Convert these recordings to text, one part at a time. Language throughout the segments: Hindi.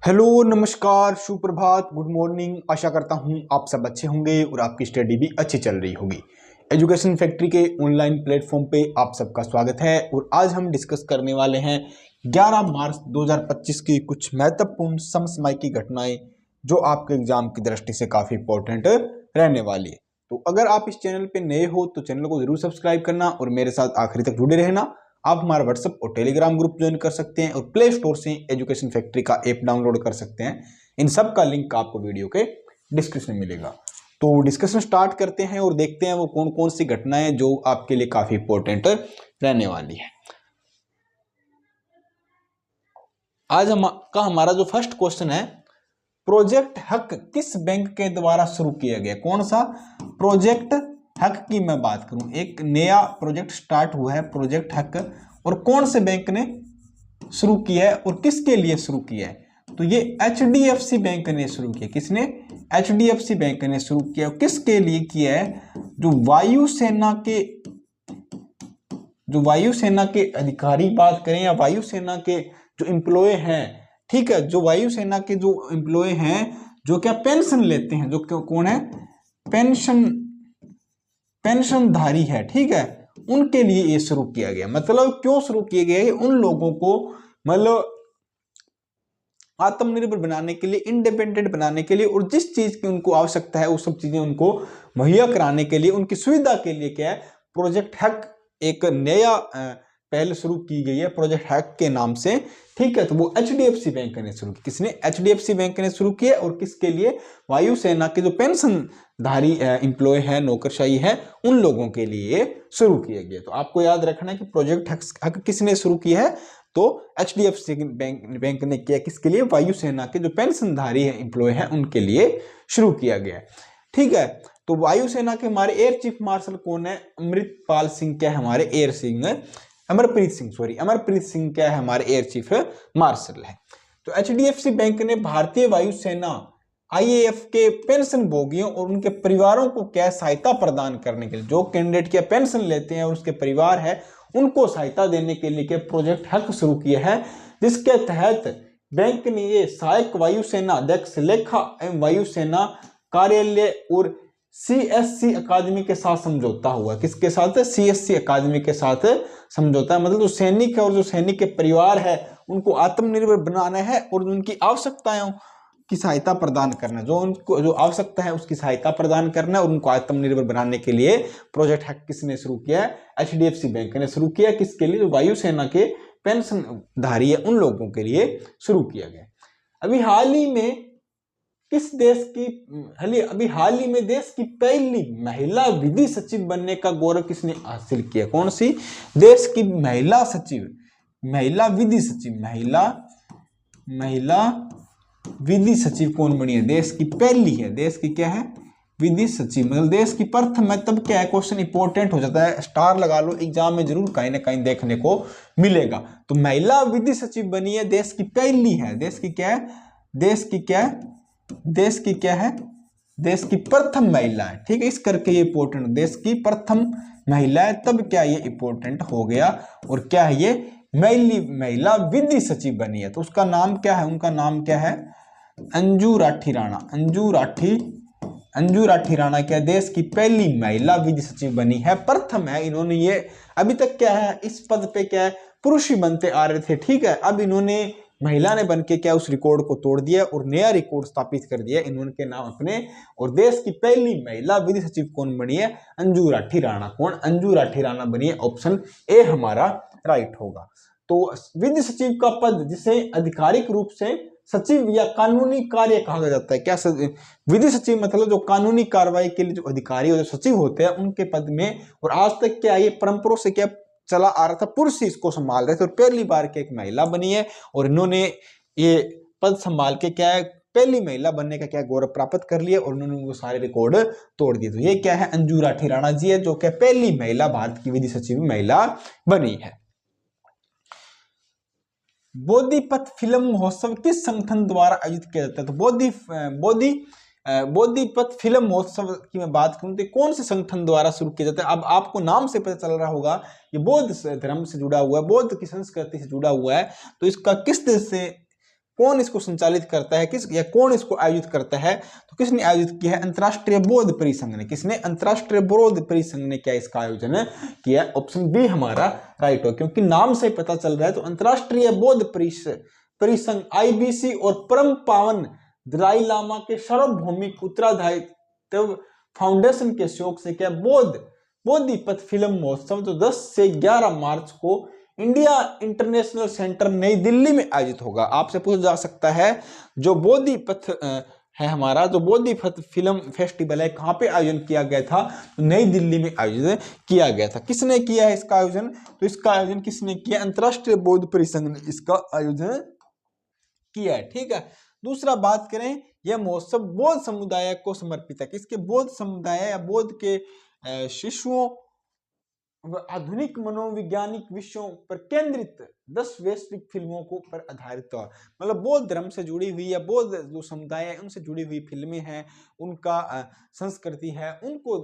हेलो, नमस्कार, सुप्रभात, गुड मॉर्निंग। आशा करता हूँ आप सब अच्छे होंगे और आपकी स्टडी भी अच्छी चल रही होगी। एजुकेशन फैक्ट्री के ऑनलाइन प्लेटफॉर्म पे आप सबका स्वागत है और आज हम डिस्कस करने वाले हैं 11 मार्च 2025 की कुछ महत्वपूर्ण समसामयिक घटनाएं जो आपके एग्जाम की दृष्टि से काफ़ी इंपॉर्टेंट रहने वाली है। तो अगर आप इस चैनल पे नए हो तो चैनल को जरूर सब्सक्राइब करना और मेरे साथ आखिरी तक जुड़े रहना। आप हमारा व्हाट्सएप और टेलीग्राम ग्रुप ज्वाइन कर सकते हैं और प्ले स्टोर से एजुकेशन फैक्ट्री का ऐप डाउनलोड कर सकते हैं। इन सब का लिंक आपको वीडियो के डिस्क्रिप्शन में मिलेगा। तो डिस्कशन स्टार्ट करते हैं और देखते हैं वो कौन कौन सी घटनाएं जो आपके लिए काफी इंपॉर्टेंट रहने वाली है। आज हमारा जो फर्स्ट क्वेश्चन है, प्रोजेक्ट हक किस बैंक के द्वारा शुरू किया गया? कौन सा प्रोजेक्ट हक की मैं बात करूं, एक नया प्रोजेक्ट स्टार्ट हुआ है प्रोजेक्ट हक, और कौन से बैंक ने शुरू किया है और किसके लिए शुरू किया है? तो ये HDFC बैंक ने शुरू किया। किसने? HDFC बैंक ने शुरू किया। किसके लिए किया है? जो वायुसेना के अधिकारी बात करें या वायुसेना के जो एम्प्लॉय हैं, ठीक है, जो वायुसेना के जो एम्प्लॉय हैं जो क्या पेंशन लेते हैं, जो कौन है पेंशनधारी है, ठीक है, उनके लिए ये शुरू किया गया। मतलब क्यों शुरू किया गया? उन लोगों को मतलब आत्मनिर्भर बनाने के लिए, इंडिपेंडेंट बनाने के लिए, और जिस चीज की उनको आवश्यकता है वो सब चीजें उनको मुहैया कराने के लिए, उनकी सुविधा के लिए क्या है, प्रोजेक्ट हक एक नया पहल शुरू की गई है प्रोजेक्ट हक के नाम से, ठीक है। तो वो HDFC बैंक ने शुरू की। किसने? HDFC बैंक ने शुरू किया। और किसके लिए? वायुसेना के जो पेंशनधारी एम्प्लॉय है, नौकरशाही है, उन लोगों के लिए शुरू किया गया। तो आपको याद रखना है कि प्रोजेक्ट हक किसने शुरू किया है? तो HDFC बैंक ने किया। किसके लिए? वायुसेना के जो पेंशनधारी है एम्प्लॉय है उनके लिए शुरू किया गया, ठीक है। तो वायुसेना के हमारे एयर चीफ मार्शल कौन है? अमृतपाल सिंह क्या है हमारे अमरप्रीत सिंह क्या है हमारे एयर चीफ मार्शल है। तो HDFC बैंक ने भारतीय वायुसेना IAF के पेंशन भोगियों और उनके परिवारों को क्या सहायता प्रदान करने के लिए, जो कैंडिडेट क्या पेंशन लेते हैं और उसके परिवार है उनको सहायता देने के लिए क्या प्रोजेक्ट हक शुरू किया है, जिसके तहत बैंक ने ये सहायक वायुसेना अध्यक्ष, लेखा एवं वायुसेना कार्यालय और CSC अकादमी के साथ समझौता हुआ। किसके साथ? CSC अकादमी के साथ समझौता है। मतलब जो सैनिक है और जो सैनिक के परिवार है उनको आत्मनिर्भर बनाना है और उनकी आवश्यकताओं की सहायता प्रदान करना, जो उनको जो आवश्यकता है उसकी सहायता प्रदान करना और उनको आत्मनिर्भर बनाने के लिए प्रोजेक्ट हक किसने शुरू किया है? HDFC बैंक ने शुरू किया। किसके लिए? जो वायुसेना के पेंशनधारी है उन लोगों के लिए शुरू किया गया। अभी हाल ही में देश की पहली महिला विधि सचिव बनने का गौरव किसने हासिल किया? कौन सी? देश की महिला विधि सचिव कौन बनी है? देश की पहली है। देश की क्या है? विधि सचिव। मतलब देश की प्रथम है। तब क्या है, क्वेश्चन इंपॉर्टेंट हो जाता है, स्टार लगा लो, एग्जाम में जरूर कहीं ना कहीं देखने को मिलेगा। तो महिला विधि सचिव बनी है, देश की पहली है। देश की प्रथम महिला है, ठीक है। इस करके ये इंपॉर्टेंट, देश की प्रथम महिला है, तब क्या ये इंपॉर्टेंट हो गया। और क्या है ये? महिला विधि सचिव बनी है। तो उसका नाम क्या है? उनका नाम क्या है? अंजू राठी राणा क्या देश की पहली महिला विधि सचिव बनी है, प्रथम है। इन्होंने ये अभी तक क्या है, इस पद पे क्या है, पुरुष ही बनते आ रहे थे, ठीक है। अब इन्होंने महिला ने बनके क्या उस रिकॉर्ड को तोड़ दिया और नया रिकॉर्ड स्थापित कर दिया इन्होंने के नाम अपने। और देश की पहली महिला विधि सचिव कौन बनी है? अंजू राठी राणा। कौन? अंजू राठी राणा बनी है। ऑप्शन ए हमारा राइट होगा। तो विधि सचिव का पद, जिसे आधिकारिक रूप से सचिव या कानूनी कार्य कहा जाता है, क्या विधि सचिव मतलब जो कानूनी कार्रवाई के लिए जो अधिकारी और जो सचिव होते हैं उनके पद में। और आज तक क्या ये परंपरा से क्या चला आ रहा था, पुरुष इसको संभाल रहे थे, और पहली बार की एक महिला बनी है और इन्होंने ये पद संभाल के क्या है, पहली महिला बनने का क्या गौरव प्राप्त कर लिया और उन्होंने वो सारे रिकॉर्ड तोड़ दिए। तो ये क्या है? अंजू राठी राणा जी है, जो क्या पहली महिला, भारत की विधि सचिव महिला बनी है। बोधिपथ फिल्म महोत्सव किस संगठन द्वारा आयोजित किया जाता है? तो बोधिपथ फिल्म महोत्सव की मैं बात करूं तो कौन से संगठन द्वारा शुरू किया जाता है? अब आपको नाम से पता चल रहा होगा ये बौद्ध धर्म से जुड़ा हुआ है, बौद्ध की संस्कृति से जुड़ा हुआ है। तो इसका किस देश से, कौन इसको संचालित करता है, किस या कौन इसको आयोजित करता है, तो किसने आयोजित किया है, अंतर्राष्ट्रीय बौद्ध परिसंघ ने। किसने, अंतर्राष्ट्रीय बौद्ध परिसंघ ने क्या इसका आयोजन किया। ऑप्शन बी हमारा राइट हो, क्योंकि नाम से पता चल रहा है। तो अंतर्राष्ट्रीय बौद्ध परिसंघ IBC और परम पावन दलाई लामा के सार्वभौमिक उत्तराधायित्व फाउंडेशन के सहयोग से क्या बोधिपथ फिल्म महोत्सव जो 10 से 11 मार्च को इंडिया इंटरनेशनल सेंटर नई दिल्ली में आयोजित होगा। आपसे पूछा जा सकता है जो बोधिपथ है हमारा, जो बोधिपथ फिल्म फेस्टिवल है, कहाँ पे आयोजन किया गया था, तो नई दिल्ली में आयोजन किया गया था। किसने किया है इसका आयोजन, तो इसका आयोजन किसने किया, अंतर्राष्ट्रीय बौद्ध परिसंघ ने इसका आयोजन किया है। ठीक है, दूसरा बात करें, यह महोत्सव बौद्ध समुदाय को समर्पित है। किसके, बौद्ध समुदाय या बौद्ध के शिशुओं आधुनिक मनोवैज्ञानिक विषयों पर केंद्रित 10 वैश्विक फिल्मों को पर आधारित था। मतलब बौद्ध धर्म से जुड़ी हुई या बौद्ध जो समुदाय है उनसे जुड़ी हुई फिल्में हैं, उनका संस्कृति है, उनको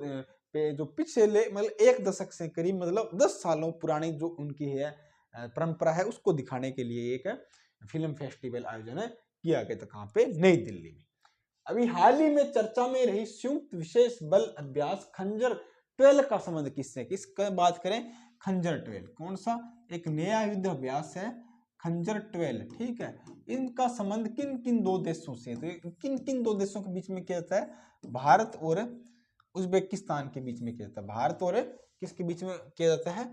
पे जो पिछले मतलब 1 दशक से करीब मतलब 10 सालों पुरानी जो उनकी है परंपरा है, उसको दिखाने के लिए एक फिल्म फेस्टिवल आयोजन किया गया था। कहाँ पे, नई दिल्ली में। अभी हाल ही में चर्चा में रही संयुक्त विशेष बल अभ्यास खंजर 12 का संबंध किससे, किसका बात करें, खंजर 12 कौन सा, एक नया युद्ध अभ्यास है खंजर 12। ठीक है, इनका संबंध किन किन 2 देशों से, तो किन किन 2 देशों के बीच में किया जाता है, भारत और उज्बेकिस्तान के बीच में किया जाता है। भारत और किसके बीच में किया जाता है,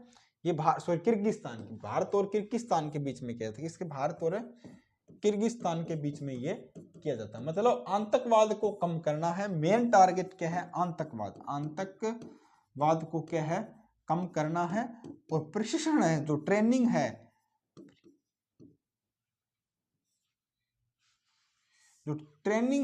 ये किर्गिस्तान, भारत और किर्गिस्तान के बीच में किया जाता है। किसके, भारत और किर्गिस्तान के बीच में ये किया जाता है। मतलब आतंकवाद को कम करना है, मेन टारगेट क्या है, आतंकवाद को क्या है, कम करना है, और प्रशिक्षण है, जो ट्रेनिंग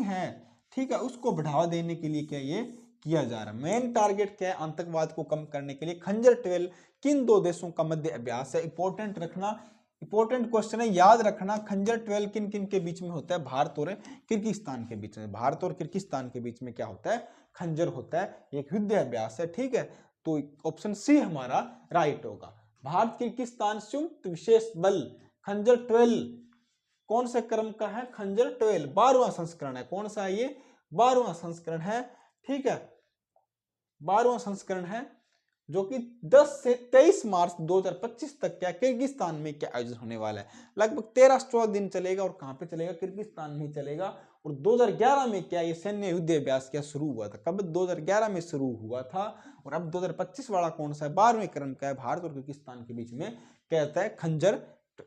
है, ठीक है, उसको बढ़ावा देने के लिए क्या ये किया जा रहा है। मेन टारगेट क्या है, आतंकवाद को कम करने के लिए खंजर 12 किन 2 देशों का मध्य अभ्यास है। इंपॉर्टेंट रखना, इंपॉर्टेंट क्वेश्चन है, याद रखना। खंजर 12 किन किन के बीच में होता है, भारत और किर्गिस्तान के बीच में। भारत और किर्गिस्तान के बीच में क्या होता है, खंजर होता है, एक युद्ध अभ्यास है। ठीक है, तो ऑप्शन सी हमारा राइट होगा। भारत किर्गिस्तान संयुक्त विशेष बल खंजर 12 कौन से क्रम का है, खंजर 12 12वां संस्करण है। कौन सा है ये, 12वां संस्करण है। ठीक है, 12वां संस्करण है, जो कि 10 से 23 मार्च 2025 तक क्या किर्गिस्तान में क्या आयोजन होने वाला है। लगभग 13-14 दिन चलेगा, और कहां पे चलेगा, किर्गिस्तान में चलेगा। और 2011 में क्या ये सैन्य युद्ध अभ्यास क्या शुरू हुआ था, कब, 2011 में शुरू हुआ था। और अब 2025 वाला कौन सा है, 12वें क्रम का है, भारत और किर्गिस्तान के बीच में क्या होता है,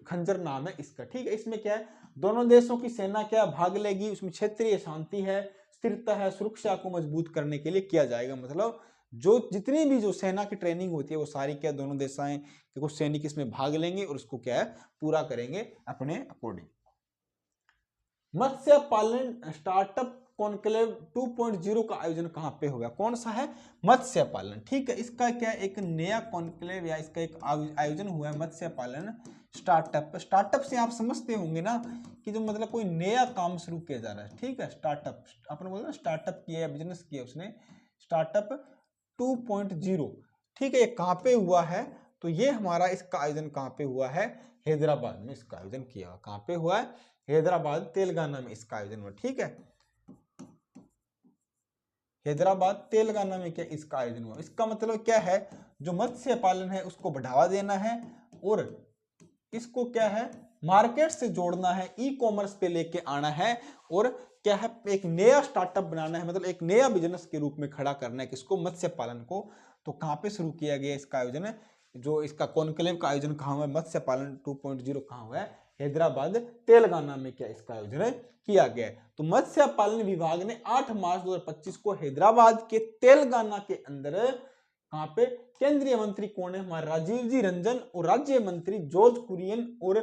खंजर नाम है इसका। ठीक है, इसमें क्या है, दोनों देशों की सेना क्या भाग लेगी, उसमें क्षेत्रीय शांति है, स्थिरता है, सुरक्षा को मजबूत करने के लिए किया जाएगा। मतलब जो जितनी भी जो सेना की ट्रेनिंग होती है वो सारी क्या दोनों देशाएं के कुछ सैनिक इसमें भाग लेंगे और उसको क्या है पूरा करेंगे अपने अकॉर्डिंग। मत्स्य पालन स्टार्टअप कॉन्क्लेव 2.0 का आयोजन कहां पे होगा, कौन सा है, मत्स्य पालन। ठीक है, इसका क्या एक नया कॉन्क्लेव या इसका एक आयोजन हुआ है, मत्स्य पालन स्टार्टअप से आप समझते होंगे ना कि जो मतलब कोई नया काम शुरू किया जा रहा है। ठीक है, स्टार्टअप अपन बोलते हैं स्टार्टअप किया, बिजनेस किया उसने, स्टार्टअप 2.0। ठीक है, ये कहाँ पे हुआ है, तो ये हमारा इसका आयोजन कहाँ पे हुआ है, हैदराबाद में इसका आयोजन किया। कहाँ पे हुआ है, हैदराबाद तेलंगाना में इसका आयोजन हुआ। ठीक है, हैदराबाद तेलंगाना में क्या इसका आयोजन हुआ। इसका मतलब क्या है, जो मत्स्य पालन है उसको बढ़ावा देना है और इसको क्या है मार्केट से जोड़ना है, ई कॉमर्स पे लेके आना है और क्या है एक नया स्टार्टअप बनाना है, मतलब एक नया बिजनेस के रूप में खड़ा करना है किसको, मत्स्य पालन को। तो कहाँ पे शुरू किया गया इसका आयोजन है, जो इसका कॉन्क्लेव का आयोजन कहाँ हुआ है, मत्स्य पालन 2.0 कहाँ हुआ है, हैदराबाद तेलंगाना में क्या इसका आयोजन किया गया है। तो मत्स्य पालन विभाग ने 8 मार्च 2025 को हैदराबाद के तेलंगाना के अंदर कहाँ पे, केंद्रीय मंत्री कौन है हमारे, राजीव जी रंजन और राज्य मंत्री जॉर्ज कुरियन और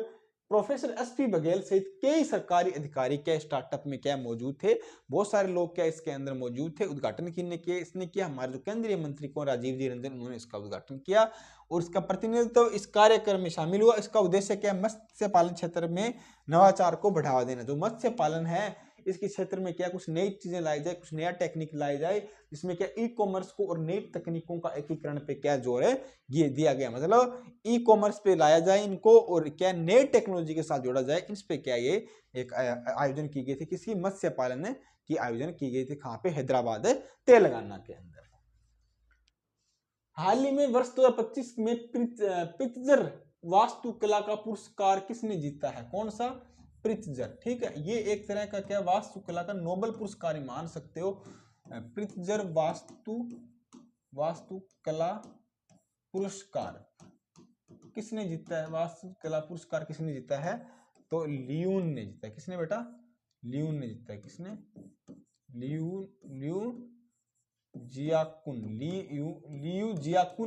प्रोफेसर SP बघेल सहित कई सरकारी अधिकारी क्या स्टार्टअप में क्या मौजूद थे, बहुत सारे लोग क्या इसके अंदर मौजूद थे। उद्घाटन किसने किया, इसने किया हमारे जो केंद्रीय मंत्री को राजीव जी रंजन, उन्होंने इसका उद्घाटन किया और इसका प्रतिनिधित्व इस कार्यक्रम में शामिल हुआ। इसका उद्देश्य क्या, मत्स्य पालन क्षेत्र में नवाचार को बढ़ावा देना। जो मत्स्य पालन है इसके क्षेत्र में क्या कुछ नई चीजें लाई जाए, कुछ नया टेक्निक लाई जाए, जिसमें क्या ई कॉमर्स को और नई तकनीकों का एकीकरण पे क्या जोर है ये दिया गया। मतलब ई कॉमर्स पे लाया जाए इनको और क्या नई टेक्नोलॉजी के साथ जोड़ा जाए, इस पे क्या ये एक आयोजन की गई थी। किसी मत्स्य पालन की आयोजन की गई थी, कहाँ पे, हैदराबाद तेलंगाना के अंदर। हाल ही में वर्ष 2025 में प्रित्जर वास्तुकला का पुरस्कार किसने जीता है? कौन सा? प्रित्जर, ठीक है। ये एक तरह का क्या वास्तुकला का नोबेल पुरस्कार ही मान सकते हो। प्रित्जर वास्तुकला पुरस्कार किसने जीता है? वास्तुकला पुरस्कार किसने जीता है? तो लियून ने जीता है। किसने बेटा? लियून ने जीता है। किसने? लियू जियाकुन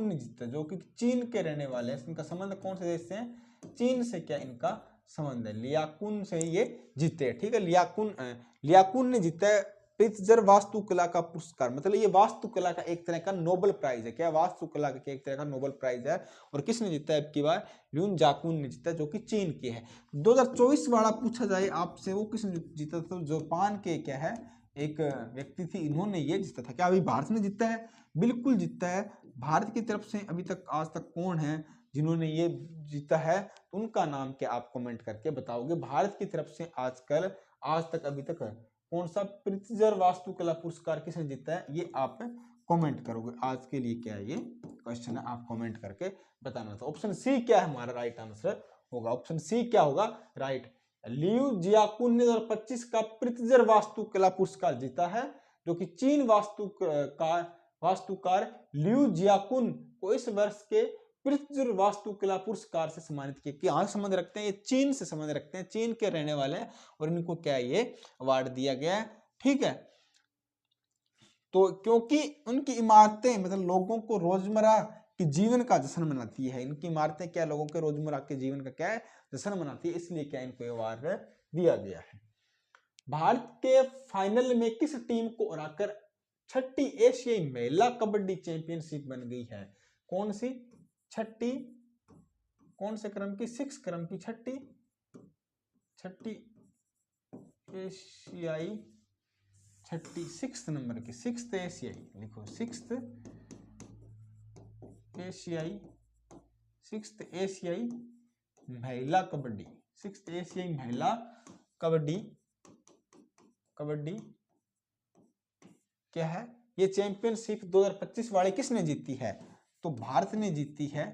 ने जीता, जो कि चीन के रहने वाले हैं। इनका संबंध कौन से देश से है? चीन से क्या इनका संबंध है। लियाकुन से ये जीते, ठीक है। लियाकुन ने जीता है प्रित्जर वास्तुकला का पुरस्कार। मतलब ये वास्तुकला का एक तरह का नोबेल प्राइज है। क्या? वास्तुकला का एक तरह का नोबेल प्राइज है। और किसने जीता है अब की बार? ल्यून जाकुन ने जीता, जो कि चीन के है। 2024 वाला पूछा जाए आपसे, वो किसने जीता? तो जापान के क्या है एक व्यक्ति थी, इन्होंने ये जीता था। क्या अभी भारत ने जीता है? बिल्कुल जीता है। भारत की तरफ से अभी तक आज तक कौन है जिन्होंने ये जीता है? उनका नाम क्या आप कमेंट करके बताओगे। भारत की तरफ से आजकल आज तक अभी तक कौन सा प्रित्जर वास्तुकला पुरस्कार किसने जीता है, ये आप कमेंट करोगे। आज के लिए क्या है ये क्वेश्चन है, आप कमेंट करके बताना। तो ऑप्शन सी क्या है हमारा राइट आंसर होगा? ऑप्शन सी क्या होगा राइट? लियू जियाकुन ने 2025 का प्रित्जर वास्तुकला पुरस्कार जीता है, जो कि चीन वास्तुकार लियू जियाकुन को इस वर्ष के प्रित्जर वास्तुकला पुरस्कार से सम्मानित किया। क्या संबंध रखते हैं? ये चीन से संबंध रखते हैं, चीन के रहने वाले हैं और इनको क्या ये अवार्ड दिया गया है, ठीक है। तो क्योंकि उनकी इमारतें मतलब लोगों को रोजमर्रा के जीवन का जश्न मनाती है, इनकी इमारतें क्या लोगों के रोजमर्रा के जीवन का क्या है जश्न मनाती है, इसलिए क्या इनको अवार्ड दिया गया है। भारत के फाइनल में किस टीम को हराकर 6ठी एशियाई महिला कबड्डी चैंपियनशिप बन गई है? कौन सी? छठी, कौन से क्रम की? 6 क्रम की छठी एशियाई, छठी 6 नंबर की, 6th एशियाई लिखो, 6th एशियाई महिला कबड्डी, 6th एशियाई महिला कबड्डी क्या है ये चैंपियनशिप 2025 वाले किसने जीती है? तो भारत ने जीती है।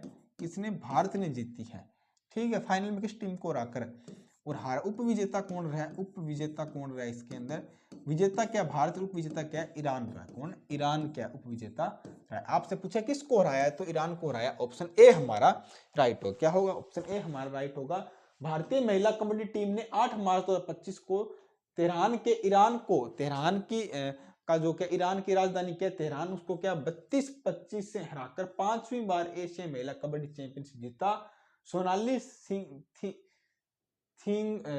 किसने? भारत ने जीती है, ठीक है। फाइनल में किस टीम को हराकर और हार। उप विजेता कौन रहा? उप विजेता कौन रहा इसके अंदर? विजेता क्या भारत, उप विजेता क्या ईरान रहा। कौन? ईरान क्या उप विजेता रहा। आपसे पूछा किसको हराया है, तो ईरान को हराया। ऑप्शन ए हमारा राइट हो। क्या होगा? ऑप्शन ए हमारा राइट होगा। भारतीय महिला कबड्डी टीम ने 8 मार्च 2025 को तेहरान की का जो क्या ईरान की राजधानी क्या तेहरान, उसको क्या 32-25 से हराकर 5वीं बार एशियाई महिला कबड्डी चैंपियनशिप जीता। सोनाली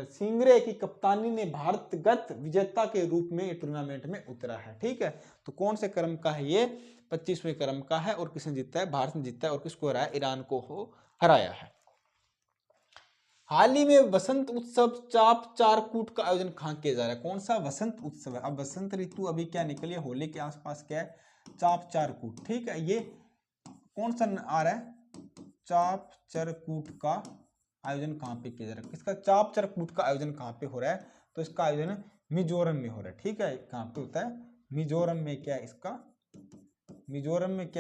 सिंगरे की कप्तानी ने भारतगत विजेता के रूप में टूर्नामेंट में उतरा है, ठीक है। तो कौन से क्रम का है ये? 25वें क्रम का है। और किसने जीता है? भारत ने जीता है। और किसको हराया? ईरान को हराया है। हाल ही में बसंत उत्सव चाप चारकूट का आयोजन कहाँ किया जा रहा है? कौन सा वसंत उत्सव है? अब बसंत ऋतु अभी क्या निकली है, होली के आसपास क्या है? चाप चारकूट, ठीक है। ये कौन सा आ रहा है? चाप चारकूट का आयोजन कहाँ पे किया जा रहा है? इसका चाप चारकूट का आयोजन कहाँ पे हो रहा है? तो इसका आयोजन मिजोरम में हो रहा है, ठीक है। कहाँ पे होता है? मिजोरम में क्या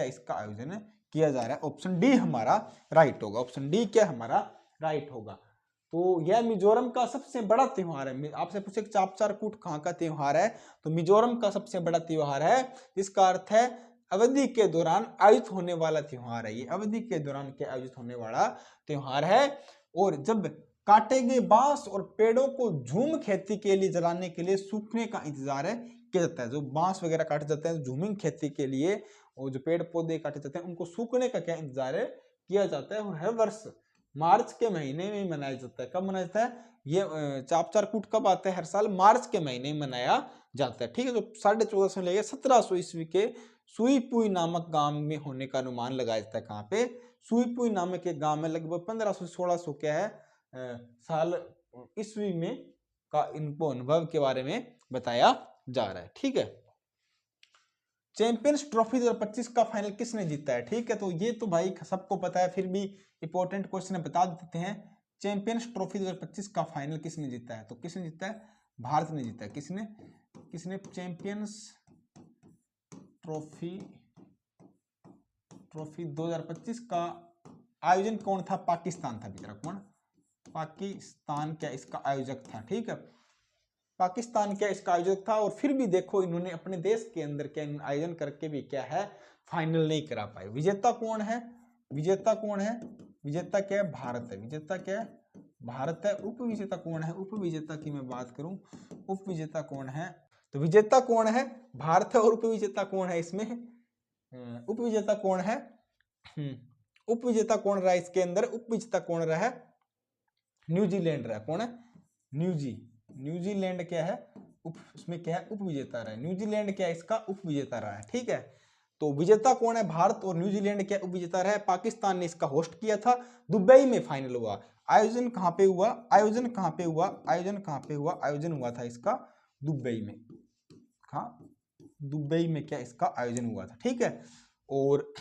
इसका आयोजन किया जा रहा है। ऑप्शन डी हमारा राइट होगा। ऑप्शन डी क्या हमारा राइट होगा। तो यह मिजोरम का सबसे बड़ा त्योहार है। आपसे पूछे चाप चारकूट कहाँ का त्योहार है? तो मिजोरम का सबसे बड़ा त्योहार है, जिसका अर्थ है अवधि के दौरान आयोजित होने वाला त्योहार है। ये अवधि के दौरान के आयोजित होने वाला त्योहार है। और जब काटे गए बांस और पेड़ों को झूम खेती के लिए जलाने के लिए सूखने का इंतजार किया जाता है। जो बांस वगैरह काटे जाते हैं झूमिंग खेती के लिए, और जो पेड़ पौधे काटे जाते हैं उनको सूखने का क्या इंतजार किया जाता है। और हर वर्ष मार्च के महीने में मनाया जाता है। कब मनाया जाता है ये चाप चारकूट? कब आता है? हर साल मार्च के महीने में मनाया जाता है, ठीक है। जो 1450 से लेकर 1700 ईस्वी के सुईपुई नामक गांव में होने का अनुमान लगाया जाता है। कहाँ पे? सुईपुई नामक एक गांव में लगभग 1500 से 1600 क्या है साल ईस्वी में का इनको अनुभव के बारे में बताया जा रहा है। ठीक है, चैंपियंस ट्रॉफी 2025 का फाइनल किसने जीता है? ठीक है, तो ये तो भाई सबको पता है, फिर भी इंपॉर्टेंट क्वेश्चन बता देते हैं। चैंपियंस ट्रॉफी 2025 का फाइनल किसने जीता है? तो किसने जीता है? भारत ने जीता है। किसने चैंपियंस ट्रॉफी 2025 का आयोजन कौन था? पाकिस्तान था। अभी कौन? पाकिस्तान क्या इसका आयोजक था। ठीक है, पाकिस्तान क्या इसका आयोजक था। और फिर भी देखो इन्होंने अपने देश के अंदर क्या आयोजन करके भी क्या है, फाइनल नहीं करा पाए। विजेता कौन है? विजेता क्या है? भारत है। विजेता क्या है? भारत है। उप विजेता कौन है? उप विजेता की मैं बात करूं, उप विजेता कौन है? तो विजेता कौन है? भारत है। और उप विजेता कौन है इसमें? उप विजेता कौन है? उप विजेता कौन रहा इसके अंदर? उप विजेता कौन रहा है? न्यूजीलैंड रहा। कौन है? न्यूजीलैंड क्या है? उसमें क्या है? उप विजेता रहा है। न्यूजीलैंड क्या है इसका? उप विजेता रहा है। ठीक है, तो विजेता कौन है? भारत। और न्यूजीलैंड क्या उप विजेता रहा है? पाकिस्तान ने इसका होस्ट किया था। दुबई में फाइनल हुआ। आयोजन कहां पे हुआ? आयोजन हुआ था इसका दुबई में। दुबई में क्या इसका आयोजन हुआ था। ठीक है, और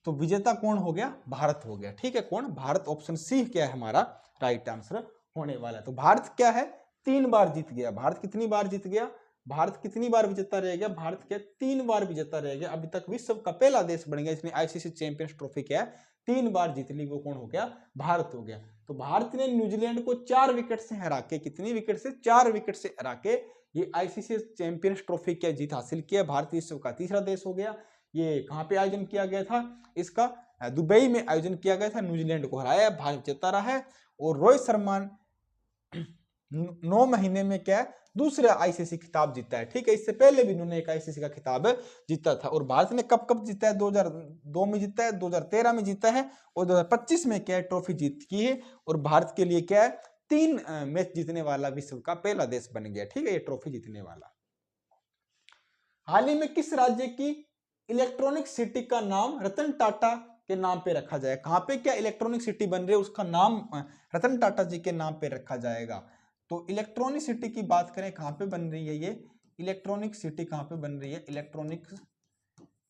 तो विजेता कौन हो गया? भारत हो गया। ठीक है, कौन? भारत। ऑप्शन सी क्या है हमारा राइट आंसर होने वाला है। तो भारत क्या है? 3 बार जीत गया। भारत कितनी बार जीत गया? भारत कितनी बार विजेता रह गया? भारत क्या 3 बार विजेता रह गया। अभी तक विश्व का पहला देश बन गया जिसने आईसीसी चैंपियंस ट्रॉफी क्या है 3 बार जीत ली। वो कौन हो गया? भारत हो गया। तो भारत ने न्यूजीलैंड को 4 विकेट से हरा के, कितनी विकेट से? 4 विकेट से हरा के ये आईसीसी चैंपियंस ट्रॉफी क्या जीत हासिल किया। भारत विश्व का तीसरा देश हो गया। ये कहां पे आयोजन किया गया था इसका? दुबई में आयोजन किया गया था। न्यूजीलैंड को हराया, भारत जीता रहा है। और रोहित शर्मा 9 महीने में क्या है दूसरा आईसीसी खिताब जीता है। ठीक है, इससे पहले भी इन्होंने एक आईसीसी का खिताब जीता था। और भारत ने कब कब जीता है? 2002 में जीता है, 2013 में जीता है और 2025 में क्या है ट्रॉफी जीत की है। और भारत के लिए क्या है 3 मैच जीतने वाला विश्व का पहला देश बन गया। ठीक है, ये ट्रॉफी जीतने वाला। हाल ही में किस राज्य की इलेक्ट्रॉनिक सिटी का नाम रतन टाटा के नाम पे रखा जाए? कहां पे क्या इलेक्ट्रॉनिक सिटी बन रही है, उसका नाम रतन टाटा जी के नाम पे रखा जाएगा। तो इलेक्ट्रॉनिक सिटी की बात करें, कहां पे बन रही है ये इलेक्ट्रॉनिक सिटी? कहां पे बन रही है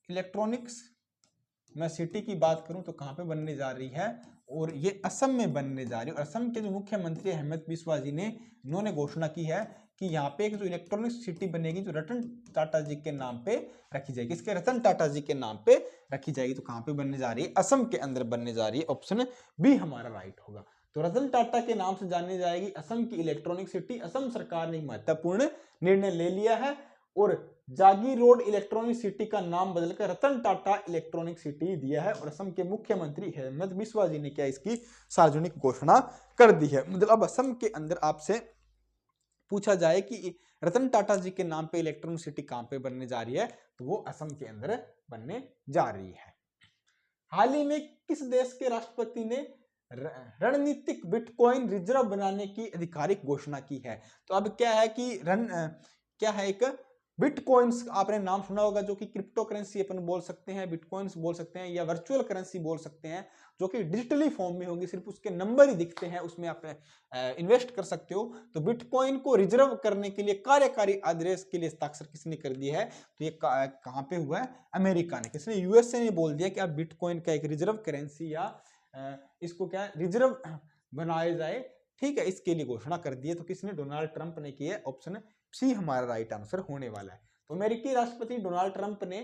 इलेक्ट्रॉनिक्स मैं सिटी की बात करूं तो कहां पे बनने जा रही है? और ये असम में बनने जा रही है। और असम के जो मुख्यमंत्री हेमंत बिस्वा जी ने इन्होंने घोषणा की है कि यहाँ पे एक जो इलेक्ट्रॉनिक सिटी बनेगी जो रतन टाटा जी के नाम पे रखी जाएगी। इसके रतन टाटा जी के नाम पे रखी जाएगी। तो कहां पे बनने जा रही है? असम के अंदर बनने जा रही है। ऑप्शन बी हमारा राइट होगा। तो रतन टाटा के नाम से जानी जाएगी असम की इलेक्ट्रॉनिक सिटी। असम सरकार ने महत्वपूर्ण निर्णय ले लिया है और जागीर रोड इलेक्ट्रॉनिक सिटी का नाम बदलकर रतन टाटा इलेक्ट्रॉनिक सिटी दिया है। और असम के मुख्यमंत्री हेमंत बिस्वा जी ने क्या इसकी सार्वजनिक घोषणा कर दी है। मतलब असम के अंदर आपसे पूछा जाए कि रतन टाटा जी के नाम पे इलेक्ट्रॉनिक सिटी कहां पे बनने जा रही है, तो वो असम के अंदर बनने जा रही है। हाल ही में किस देश के राष्ट्रपति ने रणनीतिक बिटकॉइन रिजर्व बनाने की आधिकारिक घोषणा की है? तो अब क्या है कि क्या है एक बिटकॉइंस आपने नाम सुना होगा, जो कि क्रिप्टो करेंसी अपन बोल सकते हैं, बिटकॉइंस बोल सकते हैं या वर्चुअल करेंसी बोल सकते हैं, जो कि डिजिटली फॉर्म में होगी, सिर्फ उसके नंबर ही दिखते हैं, उसमें आप इन्वेस्ट कर सकते हो। तो बिटकॉइन को रिजर्व करने के लिए कार्यकारी आदेश के लिए हस्ताक्षर किसने कर दिया है? तो ये कहां पे हुआ है? अमेरिका ने। किसने? यूएसए ने बोल दिया कि आप बिटकॉइन का एक रिजर्व करेंसी या इसको क्या रिजर्व बनाया जाए। ठीक है, इसके लिए घोषणा कर दी है। तो किसने? डोनाल्ड ट्रंप ने की है। ऑप्शन सी हमारा राइट आंसर होने वाला है। तो अमेरिकी राष्ट्रपति डोनाल्ड ट्रंप ने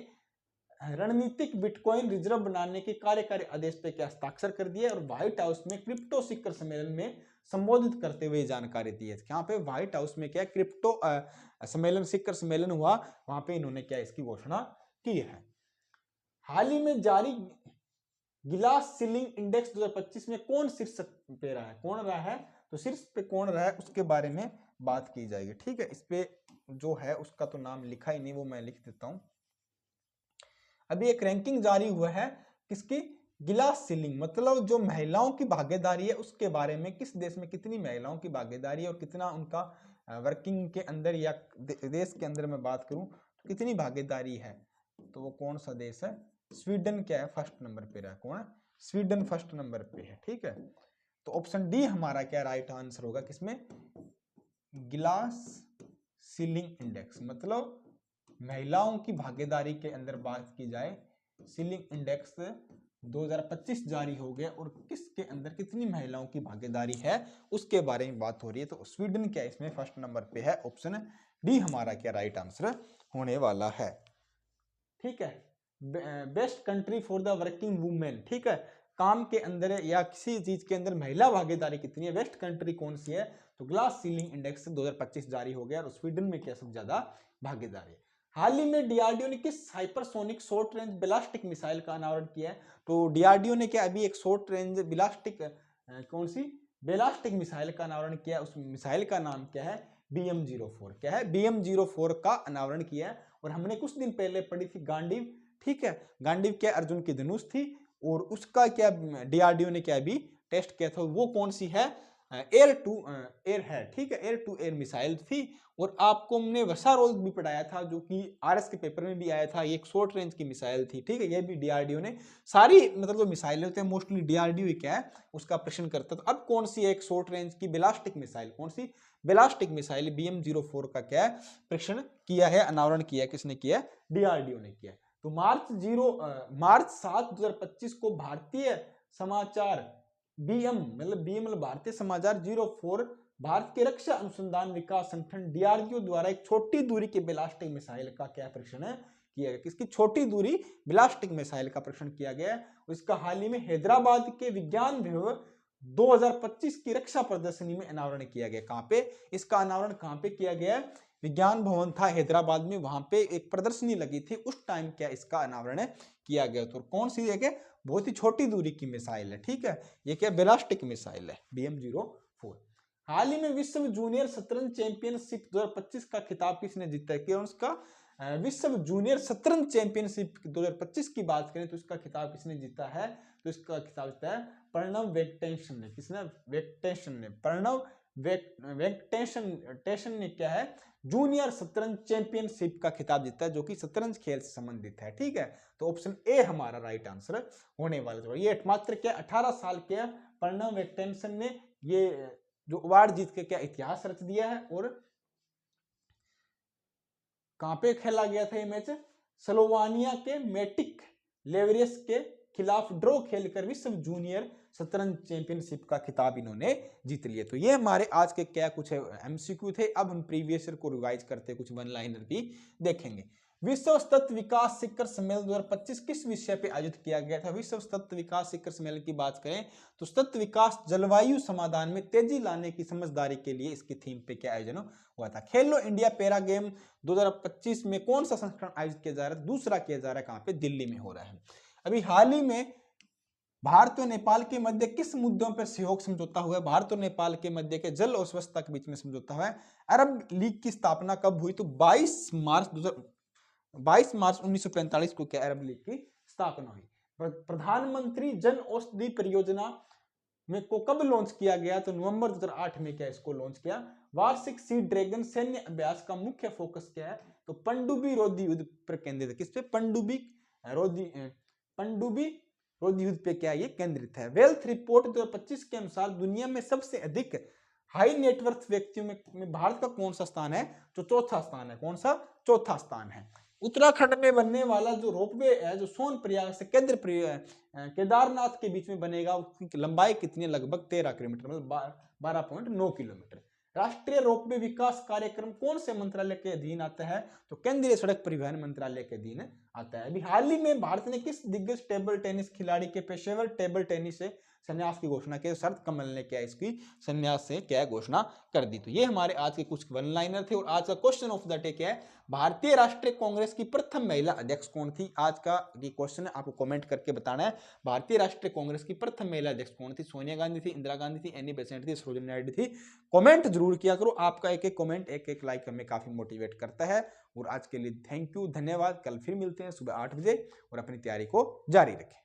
रणनीतिक बिटकॉइन रिजर्व बनाने के कार्यकारी आदेश पे क्या हस्ताक्षर कर दिया और व्हाइट हाउस में क्रिप्टो शिखर सम्मेलन में संबोधित करते हुए जानकारी दी है। यहाँ पे व्हाइट हाउस में क्या क्रिप्टो सम्मेलन शिखर सम्मेलन हुआ, वहां पे इन्होंने क्या इसकी घोषणा की है। हाल ही में जारी गिलास सीलिंग इंडेक्स 2025 में कौन शीर्ष पे रहा है? कौन रहा है? तो शीर्ष पे कौन रहा है उसके बारे में बात की जाएगी। ठीक है, इस पे जो है उसका तो नाम लिखा ही नहीं, वो मैं लिख देता हूं। अभी एक रैंकिंग जारी हुआ है किसकी? गिलास सीलिंग, मतलब जो महिलाओं की भागीदारी है उसके बारे में, किस देश में कितनी महिलाओं की भागीदारी है और कितना उनका वर्किंग के अंदर या देश के अंदर मैं बात करूं तो कितनी भागीदारी है, तो वो कौन सा देश है? स्वीडन क्या है? फर्स्ट नंबर पे रहा। कौन है? स्वीडन फर्स्ट नंबर पे है। ठीक है, तो ऑप्शन डी हमारा क्या राइट आंसर होगा किसमें? ग्लास सीलिंग इंडेक्स, मतलब महिलाओं की भागीदारी के अंदर बात की जाए, सीलिंग इंडेक्स 2025 जारी हो गया और किसके अंदर कितनी महिलाओं की भागीदारी है उसके बारे में बात हो रही है। तो स्वीडन क्या इसमें फर्स्ट नंबर पे है, ऑप्शन डी हमारा क्या राइट आंसर होने वाला है। ठीक है, best country for the working women, ठीक है, काम के अंदर या किसी चीज के अंदर महिला भागीदारी कितनी है, बेस्ट कंट्री कौन सी है, तो ग्लास सीलिंग इंडेक्स 2025 जारी हो गया और स्वीडन में क्या सबसे ज्यादा भागीदारी है। हाल ही में डीआरडीओ ने किस hypersonic short range ballistic missile का अनावरण किया है, तो डीआरडीओ ने क्या अभी एक शॉर्ट रेंज बैलिस्टिक कौन सी बैलिस्टिक मिसाइल का अनावरण किया, उस मिसाइल का नाम क्या है, BM-04, क्या है, BM-04 का अनावरण किया है। और हमने कुछ दिन पहले पढ़ी थी गांडीव, ठीक है, गांडीव क्या अर्जुन की धनुष थी और उसका क्या डीआरडीओ ने क्या अभी टेस्ट किया था, वो कौन सी है, एयर टू एयर है, ठीक है, एयर टू एयर मिसाइल थी। और आपको हमने वर्षा रोज भी पढ़ाया था जो कि आरएस के पेपर में भी आया था, ये एक शॉर्ट रेंज की मिसाइल थी, ठीक है, ये भी डीआरडीओ ने सारी मतलब जो मिसाइल होते हैं मोस्टली डीआरडीओ क्या है उसका प्रश्न करता है। तो अब कौन सी एक शॉर्ट रेंज की बैलिस्टिक मिसाइल, कौन सी बैलिस्टिक मिसाइल BM-04 का क्या है परीक्षण किया है, अनावरण किया, किसने किया, डीआरडीओ ने किया। तो मार्च 7 2025 को भारतीय समाचार BM भारतीय समाचार 04 भारत के रक्षा अनुसंधान विकास संगठन डीआरडीओ द्वारा एक छोटी दूरी के बैलिस्टिक मिसाइल का क्या परीक्षण है किया गया, किसकी छोटी दूरी बैलिस्टिक मिसाइल का परीक्षण किया गया। इसका हाल ही में हैदराबाद के विज्ञान विभाग 2025 की रक्षा प्रदर्शनी में अनावरण किया गया। कहां पे इसका अनावरण कहां पे किया गया, विज्ञान भवन था हैदराबाद में, वहां पे एक प्रदर्शनी लगी थी, उस टाइम क्या इसका अनावरण किया गया। तो कौन सी जगह, बहुत ही छोटी दूरी की मिसाइल है, ठीक है, ये क्या बैलिस्टिक मिसाइल है BM-04। हाल ही में विश्व जूनियर शतरंज चैंपियनशिप 2025 का खिताब किसने जीता है, कि उसका विश्व जूनियर शतरंज चैंपियनशिप 2025 की बात करें तो इसका खिताब किसने जीता है, तो इसका खिताब जीता है प्रणव वेंकटेशन ने, किसने, वेंकटेशन ने, प्रणव वेंकटेशन ने क्या है जूनियर शतरंज चैंपियनशिप का खिताब जीता है जो कि शतरंज खेल से संबंधित है, ठीक है। तो ऑप्शन ए हमारा राइट आंसर होने वाला है। ये मात्र क्या 18 साल के प्रणव वेंकटेशन ने ये जो अवार्ड जीत के क्या इतिहास रच दिया है। और कहां पे खेला गया था ये मैच, स्लोवानिया के मेटिक लेवरियस के खिलाफ ड्रॉ खेलकर विश्व जूनियर शतरंज चैंपियनशिप का खिताब इन्होंने जीत लिया। तो ये हमारे आज के क्या कुछ एमसीक्यू थे। अब हम प्रीवियस ईयर को रिवाइज करते कुछ वन लाइनर भी देखेंगे। विश्व तत्व विकास शिखर सम्मेलन 2025 किस विषय पे आयोजित किया गया था। विश्व तत्व विकास शिखर सम्मेलन की बात करें तो तत्व विकास जलवायु समाधान में तेजी लाने की समझदारी के लिए इसकी थीम पे क्या आयोजन हुआ था। खेलो इंडिया पैरा गेम 2025 में कौन सा संस्करण आयोजित किया जा रहा है, दूसरा किया जा रहा है, कहां पे, दिल्ली में हो रहा है। अभी हाल ही में भारत और नेपाल के मध्य किस मुद्दों पर सहयोग समझौता हुआ है, भारत और नेपाल के मध्य के जल और स्वच्छता के बीच में समझौता हुआ है। अरब लीग की स्थापना कब हुई, तो 22 मार्च 1945 को क्या अरब लीग की स्थापना हुई। प्रधानमंत्री जन औषधि परियोजना में को कब लॉन्च किया गया, तो नवंबर 2008 में क्या इसको लॉन्च किया। वार्षिक सी ड्रैगन सैन्य अभ्यास का मुख्य फोकस क्या है, तो पनडुब्बी रोधी युद्ध पर केंद्रित है। किस पे, पनडुब्बी रोधी युद्ध पे क्या ये केंद्रित है। वेल्थ रिपोर्ट 2025 के अनुसार दुनिया में सबसे अधिक हाई नेटवर्थ व्यक्तियों में भारत का कौन सा स्थान है, जो चौथा स्थान है। कौन सा, चौथा स्थान है। उत्तराखंड में बनने वाला जो रोपवे है जो सोनप्रयाग से केदारनाथ के बीच में बनेगा, उसकी लंबाई कितनी है, लगभग 13 किलोमीटर, मतलब 12.9 किलोमीटर। राष्ट्रीय रोपवे विकास कार्यक्रम कौन से मंत्रालय के अधीन आता है, तो केंद्रीय सड़क परिवहन मंत्रालय के अधीन आता है। अभी हाल ही में भारत ने किस दिग्गज टेबल टेनिस खिलाड़ी के पेशेवर टेबल टेनिस से संन्यास की घोषणा की, शरद कमल ने क्या इसकी संन्यास से क्या घोषणा कर दी। तो ये हमारे आज के कुछ वन लाइनर थे। और आज का क्वेश्चन ऑफ द डे क्या है, भारतीय राष्ट्रीय कांग्रेस की प्रथम महिला अध्यक्ष कौन थी। आज का ये क्वेश्चन है, आपको कमेंट करके बताना है। भारतीय राष्ट्रीय कांग्रेस की प्रथम महिला अध्यक्ष कौन थी, सोनिया गांधी थी, इंदिरा गांधी थी, एनी बेसेंट थी, सरोजिनी नायडू थी। कमेंट जरूर किया करो, आपका एक एक कमेंट, एक एक लाइक हमें काफी मोटिवेट करता है। और आज के लिए थैंक यू, धन्यवाद। कल फिर मिलते हैं सुबह 8 बजे और अपनी तैयारी को जारी रखें।